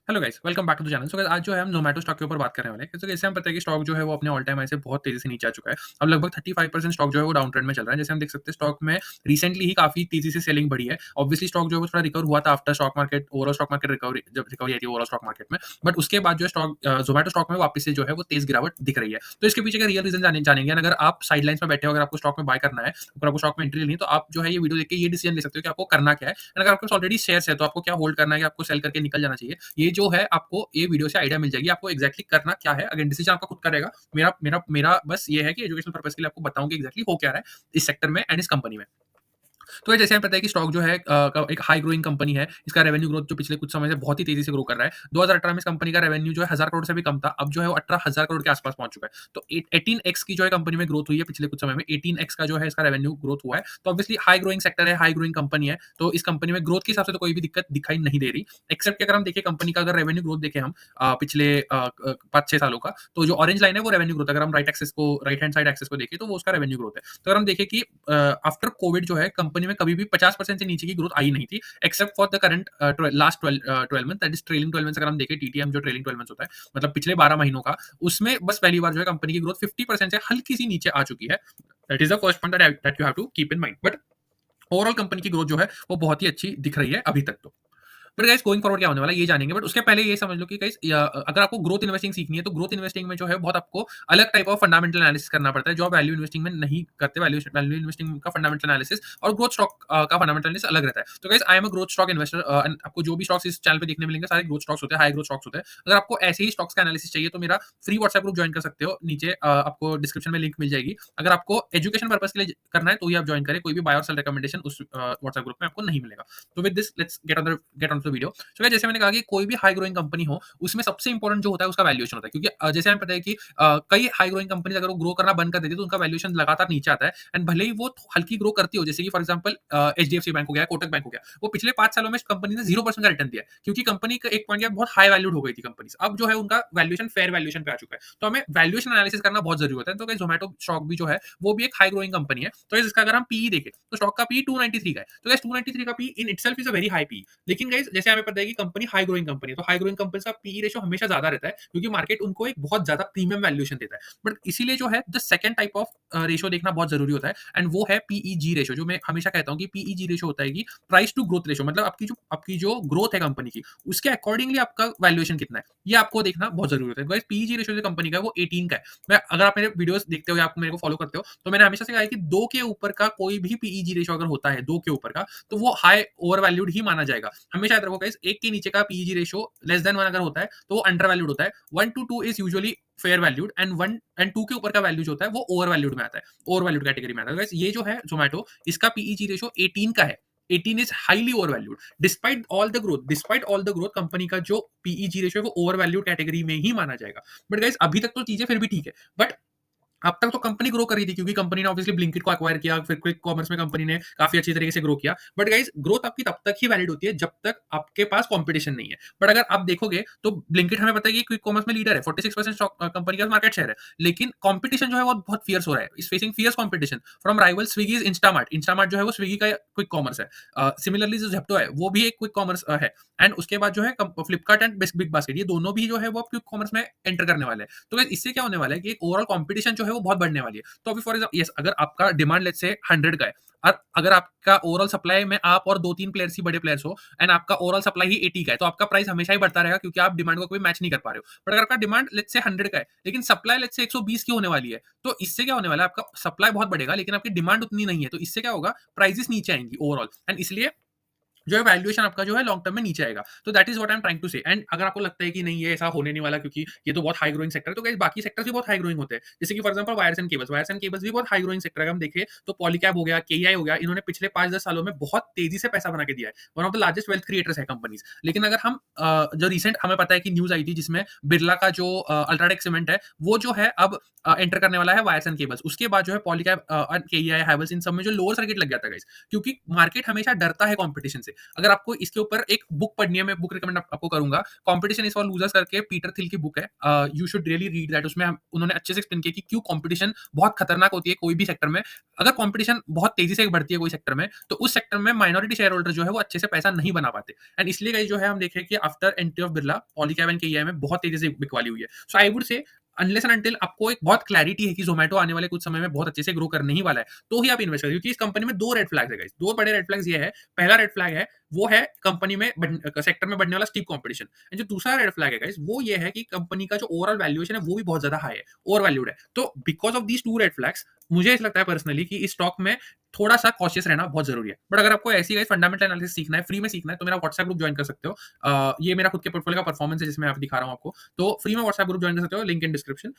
Hello guys, welcome back to the channel. So guys, आज जो है हम ज़ोमैटो स्टॉक के ऊपर बात करने वाले हैं। तो जैसे हम पता है कि स्टॉक जो है वो अपने ऑल टाइम हाई से बहुत तेज़ी से नीचे आ चुका है। अब लगभग 35% स्टॉक जो है वो डाउन ट्रेंड में चल रहा है। जैसे हम देख सकते हैं स्टॉक में रिसेंटली ही काफ़ी तेज़ी से सेलिंग बढ़ी है। ऑब्वियसली स्टॉक जो है वो थोड़ा रिकवर हुआ था after stock market overall stock market recovery जब रिकवरी आई थी ओवरऑल स्टॉक मार्केट में। बट उसके बाद जो है ज़ोमैटो स्टॉक में वापस से जो है वो तेज़ गिरावट दिख रही है। तो इसके पीछे का रियल रीज़न जानेंगे। एंड अगर आप साइडलाइन्स में बैठे हो, अगर आपको स्टॉक में बाय करना है, अगर आपको स्टॉक में एंट्री लेनी है, तो आप जो है ये वीडियो देख के ये डिसीजन ले सकते हो कि आपको करना क्या है। एंड अगर आपके पास ऑलरेडी शेयर्स है तो आपको क्या होल्ड करना है कि आपको सेल करके निकल जाना चाहिए। ये जो है आपको ये वीडियो से आइडिया मिल जाएगी, आपको एग्जैक्टली करना क्या है। अगेन डिसीजन आपका खुद का रहेगा। मेरा मेरा मेरा बस ये है कि एजुकेशनल पर्पस के लिए आपको बताऊं कि एग्जैक्टली हो क्या रहा है इस सेक्टर में एंड इस कंपनी में। तो ये जैसे हमें पता है कि स्टॉक जो है एक हाई ग्रोइंग कंपनी है। इसका रेवेन्यू ग्रोथ जो पिछले कुछ समय से बहुत ही तेजी से ग्रो कर रहा है। 2018 में इस कंपनी का रेवेन्यू जो है 1000 करोड़ से भी कम था। अब जो है वो 18,000 करोड़ के आसपास पहुंच चुका है। तो 18x की जो है कंपनी में ग्रोथ हुई है पिछले कुछ समय में। 18x का जो है इसका रेवेन्यू ग्रोथ हुआ है। तो ऑब्वियसली हाई ग्रोइंग सेक्टर है, हाई ग्रोइंग कंपनी है। तो इस कंपनी में ग्रोथ के हिसाब से तो कोई भी दिक्कत दिखाई नहीं दे रही। एक्सेप्ट कि अगर हम देखें कंपनी का अगर रेवेन्यू ग्रोथ देखें हम पिछले 5-6 सालों का, तो जो ऑरेंज लाइन है वो रेवेन्यू ग्रोथ। अगर हम राइट हैंड साइड एक्सेस को देखें तो वो उसका रेवेन्यू ग्रोथ है। तो अगर हम देखें कि आफ्टर कोविड जो है कंपनी में कभी भी 50% से नीचे की ग्रोथ आई नहीं थी, except for the current last 12 month, that is trailing 12 months. अगर हम देखें टीटीएम जो ट्रेलिंग 12 मंथ्स होता है, मतलब पिछले 12 महीनों का, उसमें बस पहली बार जो है कंपनी की ग्रोथ 50% से हल्की सी नीचे आ चुकी है। That is the first point that you have to keep in mind. But overall company की ग्रोथ जो है वो बहुत ही अच्छी दिख रही है अभी तक तो। बट गाइस गोइंग फॉरवर्ड क्या होने वाला है ये जानेंगे। बट उसके पहले ये समझ लो कि गाइस अगर आपको ग्रोथ इन्वेस्टिंग सीखनी है तो ग्रोथ इन्वेस्टिंग में जो है बहुत आपको अलग टाइप ऑफ फंडामेंटल एनालिसिस करना पड़ता है जो आप वैल्यू इन्वेस्टिंग में नहीं करते। वैल्यू वैल्यू इन्वेस्टिंग का फंडामेंटल एनालिसिस और ग्रोथ स्टॉक का फंडामेंटल एनालिसिस अलग रहता है। तो guys I am a growth stock investor and आपको जो भी स्टॉक्स इस चैनल पे देखने मिलेंगे सारे ग्रोथ स्टॉक्स होते हैं, हाई ग्रोथ स्टॉक्स होते हैं। अगर आपको ऐसे ही स्टॉक्स का एनालिसिस चाहिए तो मेरा फ्री व्हाट्सएप ग्रुप ज्वाइन कर सकते हो। नीचे आपको डिस्क्रिप्शन में लिंक मिल जाएगी। अगर आपको एजुकेशन पर्पस के लिए करना है तो ही आप ज्वाइन करें। कोई भी बाय और सेल रिकमेंडेशन उस व्हाट्सएप ग्रुप में आपको नहीं मिलेगा। तो with this let's get on the video. तो जैसे मैंने कहा कि कोई भी हाई ग्रोइंग कंपनी हो उसमें सबसे इंपॉर्टेंट जो होता है उसका वैल्यूएशन होता है। क्योंकि जैसे हमें पता है कि कई हाई ग्रोइंग कंपनीज अगर वो ग्रो करना बंद कर देती है तो उनका वैल्यूएशन लगातार नीचे आता है। एंड भले ही वो हल्की ग्रो करती हो, जैसे कि फॉर एग्जांपल एचडीएफसी बैंक हो गया, कोटक बैंक हो गया, वो पिछले 5 सालों में कंपनी ने 0% का रिटर्न दिया है क्योंकि कंपनी का एक पॉइंट बहुत हाई वैल्यूड हो गई थी कंपनी। अब जो है उनका वैल्यूएशन फेयर वैल्यूएशन पे आ चुका है। तो हमें वैल्यूएशन एनालिसिस करना बहुत जरूरी होता है। तो जोमेटो स्टॉक भी जो है वो भी एक हाई ग्रोइंग कंपनी है। तो इसका अगर हम पीई देखें तो स्टॉक का पी 293 का है। तो 293 का P in itself is a very high P. लेकिन गाइस जैसे हमें पता है कि कंपनी हाई ग्रोइंग कंपनी है तो हाई ग्रोइंग कंपनी का पीई रेशियो हमेशा ज्यादा रहता है क्योंकि मार्केट उनको एक बहुत ज्यादा प्रीमियम वैल्यूएशन देता है। बट इसीलिए जो है the second type of ratio देखना बहुत जरूरी होता है एंड वो है पीईजी रेशियो। जो मैं हमेशा कहता हूं कि पीईजी रेशियो होता है कि प्राइस टू ग्रोथ रेशियो। मतलब आपकी जो ग्रोथ है कंपनी की उसके अकॉर्डिंगली आपका वैल्यूएशन कितना है ये आपको देखना बहुत जरूरी होता है। गाइस पीईजी रेशियो जो कंपनी का है वो 18 का है। मैं अगर आप मेरे वीडियोस देखते हो या आप मेरे को फॉलो करते हो तो मैंने हमेशा से कहा है कि 2 के ऊपर का कोई भी पीईजी रेशियो अगर होता है 2 के ऊपर का तो वो हाई ओवर वैल्यूड ही माना जाएगा। हमेशा याद रखो गाइस, 1 के नीचे का पीईजी रेशियो लेस देन 1 अगर होता है तो वो अंडर वैल्यूड होता है। 1 to 2 is usually fair valued and 1 and 2 के ऊपर का वैल्यू जो होता है वो ओवर वैल्यूड में आता है, ओवर वैल्यूड कैटेगरी में आता है। गाइस ये जो है जोमेटो, इसका पीईजी रेशियो 18 का है। 18 is highly over valued despite all the growth company का जो पीईजी रेशियो है वो ओवर वैल्यूड कैटेगरी में ही माना जाएगा। बट गाइस अभी तक तो चीजें फिर भी ठीक है। बट अब तक तो कंपनी ग्रो कर रही थी क्योंकि कंपनी ने ऑब्वियसली ब्लिंकिट को एक्वायर किया, फिर क्विक कॉमर्स में कंपनी ने काफी अच्छी तरीके से ग्रो किया। बट गाइस ग्रोथ आपकी तब तक ही वैलिड होती है जब तक आपके पास कंपटीशन नहीं है। बट अगर आप देखोगे तो ब्लिंकिट हमें पता है कि क्विक कॉमर्स में लीडर है, 46% कंपनी का मार्केट शेयर है। लेकिन कंपटीशन जो है वो बहुत फियर्स हो रहा है, is facing fierce competition from rival Swiggy, Instamart. Instamart जो है वो स्विगी का क्विक कॉमर्स है। सिमिलरली जो जेप्टो है वो भी एक क्विक कॉमर्स है। एंड उसके बाद जो है फ्लिपकार्ट एंड बिग बास्केट, ये दोनों भी जो है वो क्विक कॉमर्स में एंटर करने वाले हैं। तो guys, इससे क्या होने वाला है कि एक ओवरऑल कंपटीशन जो है वो बहुत बढ़ने वाली है। तो अभी फॉर एग्जाम्पल यस, अगर आपका डिमांड लेट्स से 100 का है और अगर आपका ओवरऑल सप्लाई में आप और 2-3 प्लेयर्स ही बड़े प्लेयर्स हो एंड आपका ओवरऑल सप्लाई ही 80 का है तो आपका प्राइस हमेशा ही बढ़ता रहेगा क्योंकि आप डिमांड को कोई मैच नहीं कर पा रहे हो। बट अगर आपका डिमांड लेट्स से 100 का है लेकिन सप्लाई लेट्स से 120 की होने वाली है तो इससे क्या होने वाला है, आपका सप्लाई बहुत बढ़ेगा लेकिन आपकी डिमांड उतनी नहीं है। तो इससे क्या होगा, प्राइसेस नीचे आएंगी ओवरऑल एंड इसलिए जो है वैल्यूएशन आपका जो है लॉन्ग टर्म में नीचे आएगा। तो that is what I am trying to say. And अगर आपको लगता है कि नहीं ये ऐसा होने नहीं वाला क्योंकि ये तो बहुत हाई ग्रोइंग सेक्टर है, तो गाइस बाकी सेक्टर्स भी बहुत हाई ग्रोइंग होते हैं। जैसे कि for example wires and cables भी बहुत हाई ग्रोइंग सेक्टर है। हम देखें तो पॉलीकैब हो गया, केईआई हो गया, इन्होंने पिछले 5-10 सालों में बहुत तेजी से पैसा बना के दिया है। One of the largest wealth creators है कंपनीज। लेकिन अगर हम जो रिसेंट हमें पता है कि न्यूज आई थी जिसमें बिरला का जो अल्ट्राटेक सीमेंट है वो जो है अब एंटर करने वाला है वायर्स एंड केबल्स। उसके बाद जो है पॉलीकैब, केईआई, हैवेल्स, इन सब में जो लोअर सर्किट लग जाता है गाइस, क्योंकि मार्केट हमेशा डरता है कंपटीशन से। से। अगर आपको इसके ऊपर एक बुक पढ़नी है, मैं बुक रिकमेंड आपको करूँगा, कॉम्पिटिशन इज़ फॉर लूजर्स करके पीटर थिल की बुक है। You should really read that. उसमें उन्होंने अच्छे से एक्सप्लेन किया कि क्यों कॉम्पिटिशन बहुत खतरनाक होती है कोई भी सेक्टर में। अगर कॉम्पिटिशन बहुत तेज़ी से बढ़ती है कोई सेक्टर में, तो उस सेक्टर में माइनॉरिटी शेयर होल्डर जो है वो अच्छे से पैसा नहीं बना पाते। एंड इसलिए गाइस जो है हम देखें कि after entry of Birla, Polycab and KEI में बहुत तेज़ी से बिकवाली हुई है। So I would say unless and until आपको एक बहुत क्लैरिटी है कि ज़ोमैटो आने वाले कुछ समय में बहुत अच्छे से ग्रो करने ही वाला है, तो ही आप इन्वेस्ट करें, क्योंकि इस कंपनी में 2 रेड फ्लैग्स है गाइस। 2 बड़े रेड फ्लैग्स ये है, पहला रेड फ्लैग है, वो है कंपनी में सेक्टर में बढ़ने वाला स्टीप कॉम्पिटिशन। एंड जो दूसरा रेड फ्लैग है गाइस, वो ये है कि कंपनी का जो ओवरऑल वैल्यूएशन है वो भी बहुत ज़्यादा हाई है, ओवर वैल्यूड है। तो because of these 2 red flags मुझे ऐसा लगता है पर्सनली कि इस स्टॉक में थोड़ा-सा कॉशियस रहना बहुत ज़रूरी है। बट अगर आपको ऐसी गाइस फंडामेंटल एनालिसिस सीखना है, फ्री में सीखना है, तो मेरा व्हाट्सएप ग्रुप जॉइन कर सकते हो। ये मेरा खुद के पोर्टफोलियो का परफॉर्मेंस है जिसमें मैं दिखा रहा हूँ आपको। तो फ्री में व्हाट्सएप ग्रुप जॉइन कर सकते हो, लिंक इन डिस्क्रिप्शन।